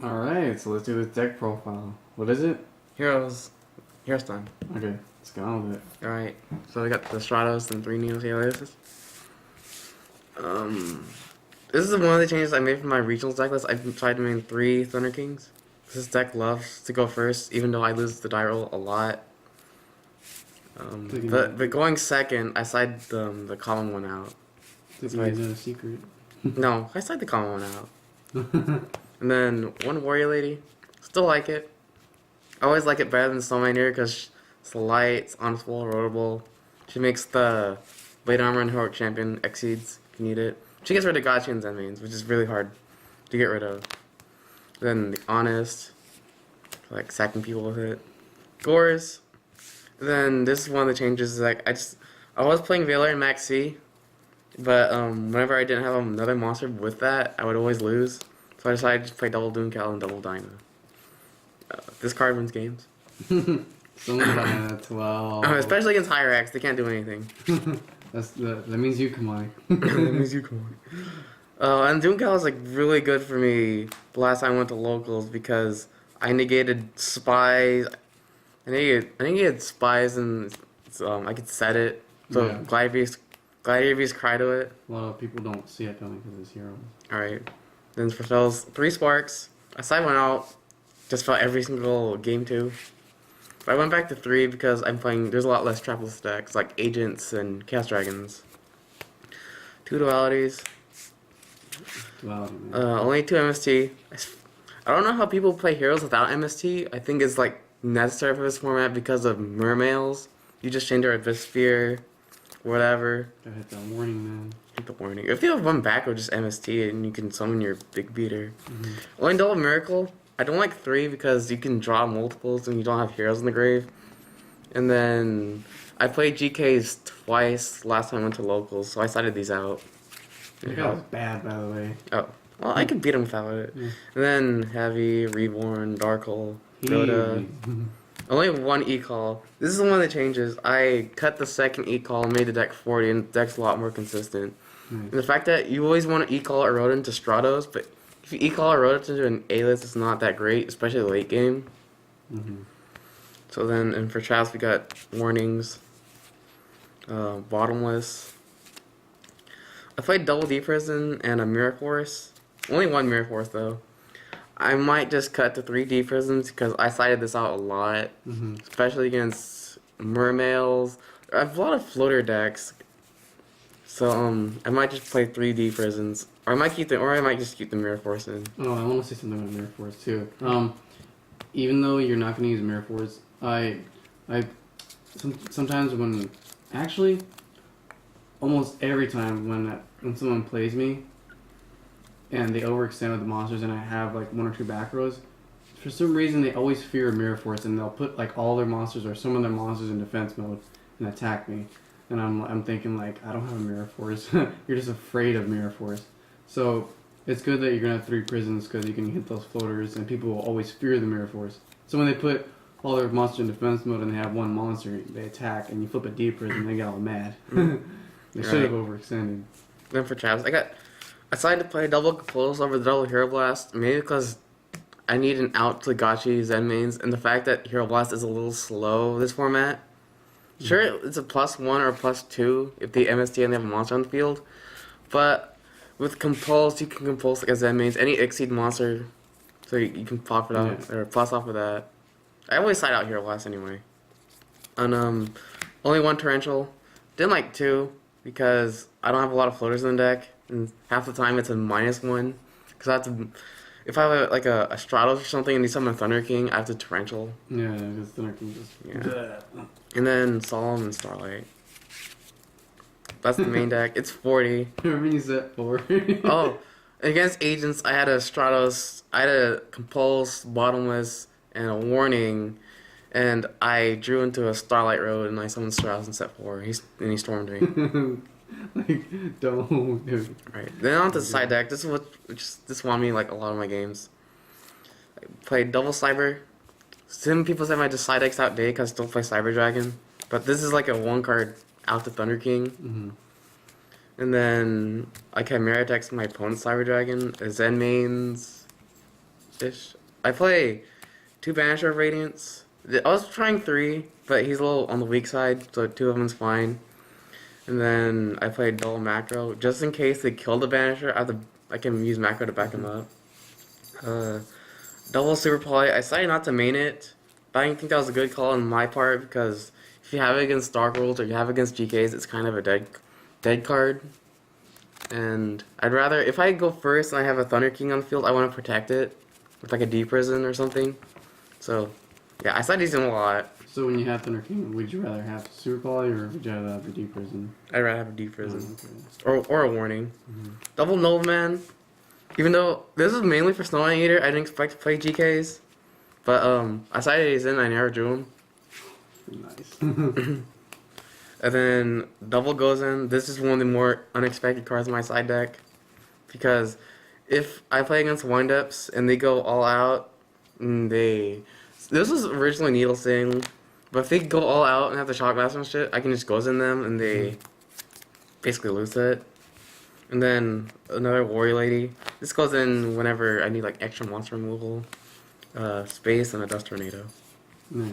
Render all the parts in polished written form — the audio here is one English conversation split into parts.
Alright, so let's do this deck profile. What is it? Heroes time. Okay, let's get on with it. Alright, so we got the Stratos and 3 Neos aliases. This is one of the changes I made from my regionals deck list. I've tried to main 3 Thunder Kings. This deck loves to go first, even though I lose the die roll a lot. But going second, I side the common one out. That's why it's not a secret. No, I side the common one out. And then one Warrior Lady. Still like it. I always like it better than Stone Miner because it's light, it's unfull, rotatable. She makes the Blade Armor and Heroic Champion exceeds if you need it. She gets rid of Gotcha and Zen mains, which is really hard to get rid of. Then the Honest, like sacking people with it. Gores. And then this is one of the changes. Like I was playing Valor and Max C, but whenever I didn't have another monster with that, I would always lose. So I decided to play double Doomcal and double Dyna. This card wins games. Something about that 12. Especially against higher X, they can't do anything. That means you combine. That means you combine. And Doomcal is like really good for me the last time I went to locals because I negated spies. I negated spies and I could set it. So yeah. Gladiator's cry to it. A lot of people don't see it coming because it's heroes. Alright. Then for spells, 3 Sparks. I side one out. Just felt every single game too. But I went back to 3 because I'm playing. There's a lot less Travel stacks like Agents and Chaos Dragons. 2 Dualities. Duality, Only 2 MST. I don't know how people play heroes without MST. I think it's like necessary for this format because of Mermails. You just change your Abyss Sphere, whatever. Gotta hit that warning, man. Hit the warning. If you have one back or just MST and you can summon your big beater. Mm-hmm. Only Double Miracle. I don't like 3 because you can draw multiples and you don't have heroes in the grave. And then I played GKs twice last time I went to locals, so I sided these out. That guy was bad, by the way. Oh, well, I could beat him without it. Yeah. And then Heavy, Reborn, Darkle, Dota. Only 1 E-Call. This is one of the changes. I cut the second E-Call and made the deck 40, and the deck's a lot more consistent. Nice. And the fact that you always want to E-Call or Rodent to Stratos, but if you E-Call or Rodent into an A-list, it's not that great, especially late game. Mm-hmm. So then, and for Traps, we got Warnings, Bottomless. I played Double D Prison and a Mirror Force. Only 1 Mirror Force, though. I might just cut to 3 D Prisons because I sided this out a lot, especially against Mermails. I have a lot of floater decks. So, I might just play 3 D Prisons. Or I might just keep the Mirror Force in. Oh, I want to say something about Mirror Force too. Even though you're not going to use Mirror Force, sometimes when, actually, almost every time when someone plays me, and they overextend with the monsters, and I have like 1 or 2 back rows, for some reason they always fear Mirror Force, and they'll put like all their monsters or some of their monsters in defense mode and attack me. And I'm thinking like, I don't have a Mirror Force. You're just afraid of Mirror Force. So it's good that you're gonna have 3 prisons because you can hit those floaters, and people will always fear the Mirror Force. So when they put all their monsters in defense mode and they have 1 monster, they attack, and you flip a D prison, they get all mad. They should have overextended. Then for Traps, I decided to play double Compulse over the double Hero Blast, maybe because I need an out to Gachi Zen mains, and the fact that Hero Blast is a little slow this format. Sure, it's a +1 or +2 if the MST and they have a monster on the field, but with Compulse, you can Compulse like a Zen mains, any Exceed monster, so you can pop it out, or plus off of that. I always side out Hero Blast anyway. And only 1 Torrential. Didn't like 2, because I don't have a lot of floaters in the deck, and half the time it's a -1. Because I have to, if I have a Stratos or something and need summon a Thunder King, I have to Torrential. Yeah, because Thunder King just... Yeah. And then Solemn and Starlight. That's the main deck. It's 40. Remember you said 4? Oh, against Agents, I had a Stratos, I had a Compulse, Bottomless, and a Warning. And I drew into a Starlight Road, and I summoned Stratos and set 4. And he stormed me. Like, don't do it. Right. Then on to the side deck. This won me like a lot of my games. I played double Cyber. Some people say my side deck's outdated because I still play Cyber Dragon. But this is like a 1 card out to Thunder King. And then I Chimera decks my opponent's Cyber Dragon. Zen mains. ish. I play 2 Banisher of Radiance. I was trying 3, but he's a little on the weak side, so 2 of them's fine. And then I played double macro just in case they kill the Banisher. I can use macro to back him up. Double super poly. I decided not to main it, but I didn't think that was a good call on my part because if you have it against Dark Worlds or you have it against GKs, it's kind of a dead card. And I'd rather, if I go first and I have a Thunder King on the field, I want to protect it with like a D prison or something. So yeah, I decided him a lot. So when you have Thunder King, would you rather have Super Poly or would you rather have a D prison? I'd rather have a D prison. Oh, okay. Or a warning. Mm-hmm. Double Nova Man. Even though this is mainly for Snow Eater, I didn't expect to play GKs. But I decided he's in, I never drew him. Nice. And then double goes in. This is one of the more unexpected cards in my side deck. Because if I play against windups and they go all out, and this was originally Needle Sting, but if they go all out and have the Shock Blast and shit, I can just goes in them and they basically lose it. And then another Warrior Lady. This goes in whenever I need like extra monster removal, space, and a Dust Tornado. Nice.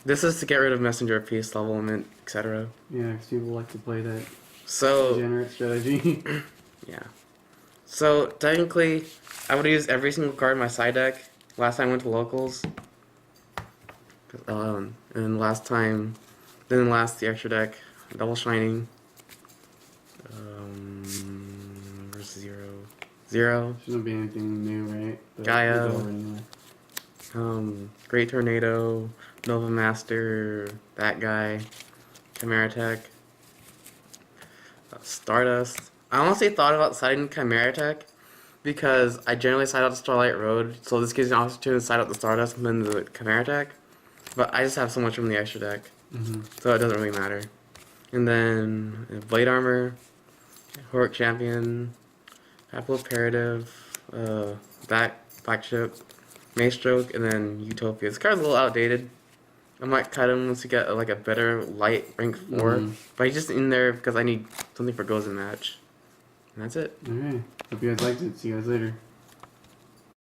This is to get rid of Messenger of Peace, level limit, etc. Yeah, because people like to play that So degenerate strategy. yeah. So technically, I would use every single card in my side deck. Last time I went to locals. And last time, then last the extra deck, double shining. Where's 0? 0. Shouldn't be anything new, right? But Gaia. it's over anyway. Great Tornado, Nova Master, that guy, Chimera Tech, Stardust. I honestly thought about siding Chimera Tech because I generally side out the Starlight Road, so this gives me an opportunity to side out the Stardust and then the Chimera Tech. But I just have so much from the extra deck, so it doesn't really matter. And then Blade Armor, Heroic Champion, Apple Imperative, Black Ship, Maestroke, and then Utopia. This card's a little outdated. I might cut him once we get like a better light rank 4. But he's just in there because I need something for Gozen match. And that's it. Alright. Hope you guys liked it. See you guys later.